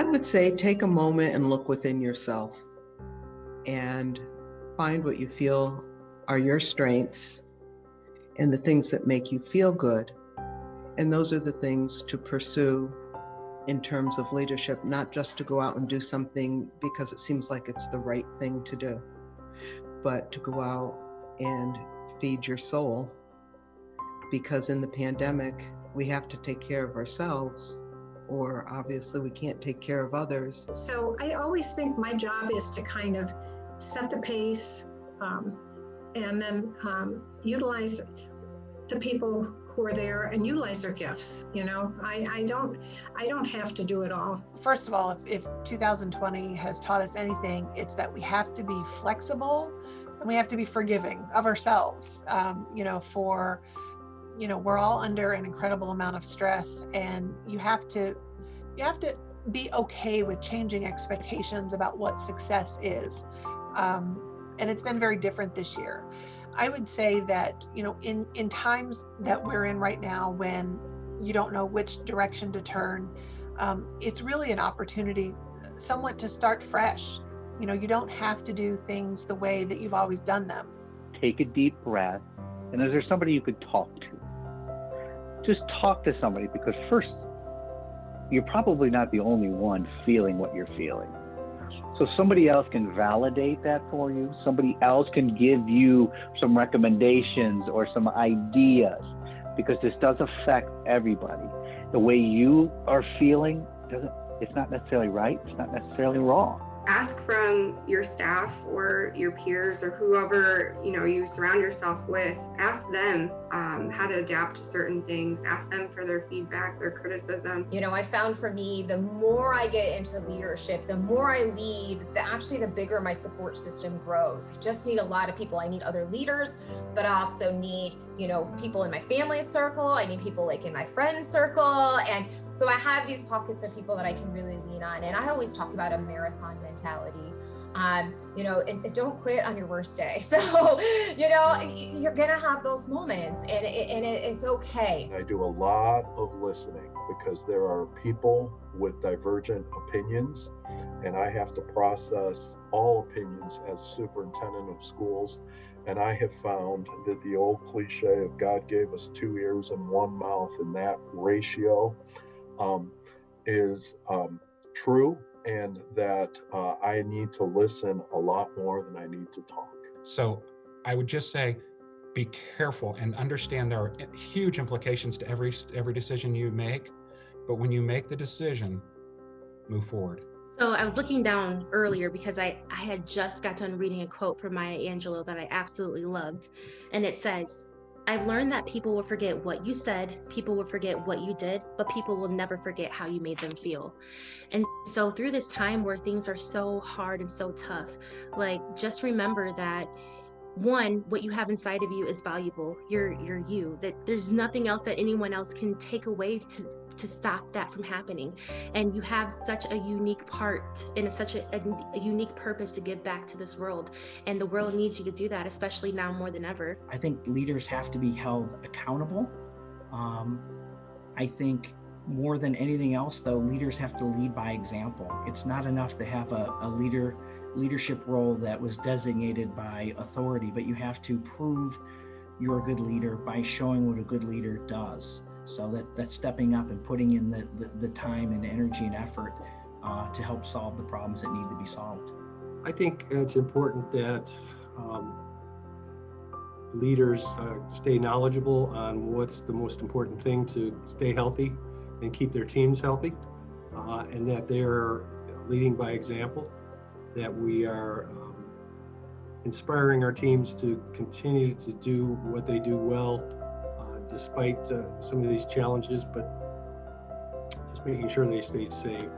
would say take a moment and look within yourself and find what you feel are your strengths and the things that make you feel good. And those are the things to pursue in terms of leadership, not just to go out and do something because it seems like it's the right thing to do, but to go out and feed your soul. Because in the pandemic, we have to take care of ourselves, or obviously we can't take care of others. So I always think my job is to kind of set the pace and then utilize the people who are there and utilize their gifts. You know, I don't have to do it all. First of all, if 2020 has taught us anything, it's that we have to be flexible and we have to be forgiving of ourselves. We're all under an incredible amount of stress, and you have to be okay with changing expectations about what success is. And it's been very different this year. I would say that, in times that we're in right now, when you don't know which direction to turn, it's really an opportunity somewhat to start fresh. You don't have to do things the way that you've always done them. Take a deep breath. And is there somebody you could talk to? Just talk to somebody, because first, you're probably not the only one feeling what you're feeling. So somebody else can validate that for you. Somebody else can give you some recommendations or some ideas, because this does affect everybody. The way you are feeling, it's not necessarily right. It's not necessarily wrong. Ask from your staff or your peers or whoever you surround yourself with. Ask them how to adapt to certain things. Ask them for their feedback, their criticism. I found for me, the more I get into leadership, the more I lead, the bigger my support system grows. I just need a lot of people. I need other leaders, but I also need people in my family circle. I need people like in my friend circle. And so I have these pockets of people that I can really lean on. And I always talk about a marathon mentality. And don't quit on your worst day. So, you're gonna have those moments, and it's okay. I do a lot of listening, because there are people with divergent opinions, and I have to process all opinions as a superintendent of schools. And I have found that the old cliche of God gave us 2 ears and 1 mouth, and that ratio is true, and that I need to listen a lot more than I need to talk. So I would just say, be careful and understand there are huge implications to every decision you make, but when you make the decision, move forward. So I was looking down earlier because I had just got done reading a quote from Maya Angelou that I absolutely loved. And it says, "I've learned that people will forget what you said, people will forget what you did, but people will never forget how you made them feel." And so through this time where things are so hard and so tough, just remember that, one, what you have inside of you is valuable. You're you, that there's nothing else that anyone else can take away to stop that from happening. And you have such a unique part and such a unique purpose to give back to this world. And the world needs you to do that, especially now more than ever. I think leaders have to be held accountable. I think more than anything else, though, leaders have to lead by example. It's not enough to have a leadership role that was designated by authority, but you have to prove you're a good leader by showing what a good leader does. So that's stepping up and putting in the time and energy and effort to help solve the problems that need to be solved. I think it's important that leaders stay knowledgeable on what's the most important thing to stay healthy and keep their teams healthy, and that they're leading by example, that we are inspiring our teams to continue to do what they do well, despite some of these challenges, but just making sure they stay safe.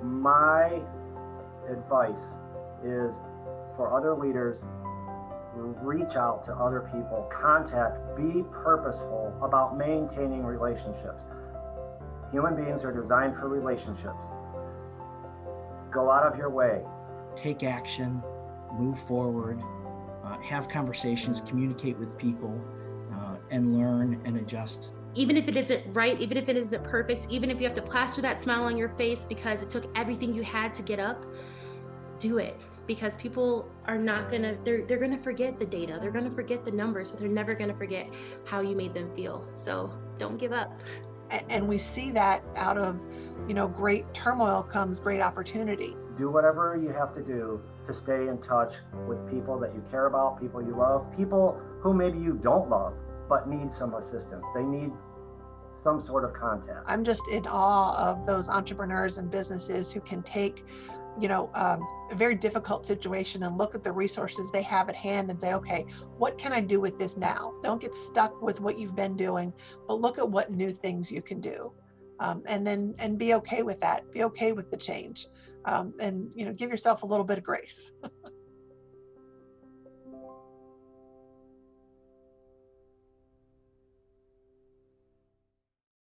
My advice is for other leaders, reach out to other people, contact, be purposeful about maintaining relationships. Human beings are designed for relationships. Go out of your way. Take action, move forward, have conversations, communicate with people, and learn and adjust even if it isn't right, even if it isn't perfect, even if you have to plaster that smile on your face because it took everything you had to get up, do it. Because people are not gonna, they're gonna forget the data, they're gonna forget the numbers, but they're never gonna forget how you made them feel. So don't give up. And we see that out of, great turmoil comes great opportunity. Do whatever you have to do to stay in touch with people that you care about, people you love, people who maybe you don't love, but need some assistance. They need some sort of contact. I'm just in awe of those entrepreneurs and businesses who can take, a very difficult situation and look at the resources they have at hand and say, okay, what can I do with this now? Don't get stuck with what you've been doing, but look at what new things you can do. And be okay with that. Be okay with the change. And give yourself a little bit of grace.